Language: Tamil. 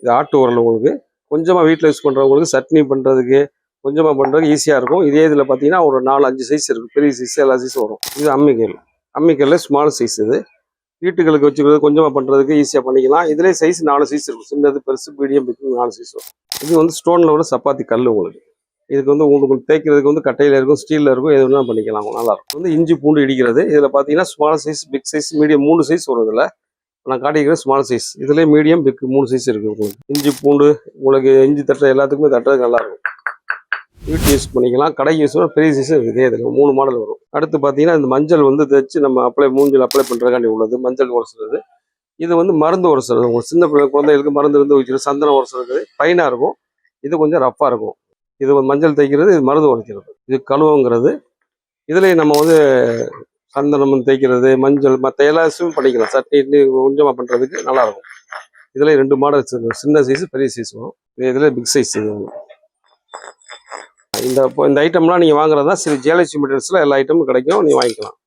இது ஆட்டு உரல் உங்களுக்கு கொஞ்சமாக வீட்டில் யூஸ் பண்ணுறவங்களுக்கு சட்னி பண்ணுறதுக்கு கொஞ்சமாக பண்ணுறதுக்கு ஈஸியாக இருக்கும். இதே இதில் பார்த்தீங்கன்னா ஒரு 4-5 சைஸ் இருக்குது. பெரிய சைஸ் எல்லா சைஸும் வரும். இது அம்மிக்கல். அம்மிக்கல்ல ஸ்மால் சைஸ் இது வீட்டுகளுக்கு வச்சுக்கிறது கொஞ்சமாக பண்ணுறதுக்கு ஈஸியாக பண்ணிக்கலாம். இதுலேயே சைஸ் 4 சைஸ் இருக்கும். சின்னது பெருசு மீடியம் பிக்கு 4 சைஸ் வரும். இது வந்து ஸ்டோனில் விட சப்பாத்தி கல் உங்களுக்கு. இதுக்கு வந்து உங்களுக்கு தேய்க்கிறதுக்கு வந்து கட்டையில் இருக்கும், ஸ்டீலில் இருக்கும், எது வேணாலும் பண்ணிக்கலாம். நல்லாயிருக்கும். வந்து இஞ்சி பூண்டு இடிக்கிறது. இதில் பார்த்தீங்கன்னா small size, big size, medium 3 size வரும். இதில் நான் காட்டிக்கிறேன் ஸ்மால் சைஸ். இதுலேயே மீடியம் பிக் 3 சைஸ் இருக்குது உங்களுக்கு. இஞ்சி பூண்டு உங்களுக்கு இஞ்சி தட்டுற எல்லாத்துக்குமே தட்டுறதுக்கு நல்லாயிருக்கும். வீட்டு யூஸ் பண்ணிக்கலாம். கடை யூஸ் பண்ண பெரிய சைஸ் இருக்குது. இதே இதில் 3 மாடல் வரும். அடுத்து பார்த்தீங்கன்னா இந்த மஞ்சள் வந்து தைச்சு நம்ம மூஞ்சில் அப்ளை பண்ணுறதுக்காண்டி உள்ளது மஞ்சள் உரசுறது. இது வந்து மருந்து உரசுறது. உங்களுக்கு சின்ன குழந்தைகளுக்கு மருந்து இருந்து வைக்கிறது. சந்தனம் உரசுறது ஃபைனாக இருக்கும். இது கொஞ்சம் ரஃப்பாக இருக்கும். இது மஞ்சள் தைக்கிறது, இது மருந்து உரைக்கிறது. இது கழுவுங்கிறது. இதுலேயே நம்ம வந்து சந்தனம் தேய்க்கிறது, மஞ்சள் மற்ற எல்லா விஷயமும் பண்ணிக்கலாம். சட்னி கொஞ்சமாக பண்ணுறதுக்கு நல்லாயிருக்கும். இதில் 2 மாடல் வச்சுருக்கோம். சின்ன சைஸ், பெரிய சைஸ் வரும். இதில் பிக் சைஸ். இது இந்த ஐட்டம்லாம் நீங்கள் வாங்குறதா ஸ்ரீ ஜெயலட்சுமி மெட்டீரியல்ஸில் எல்லா ஐட்டமும் கிடைக்கும். நீங்கள் வாங்கிக்கலாம்.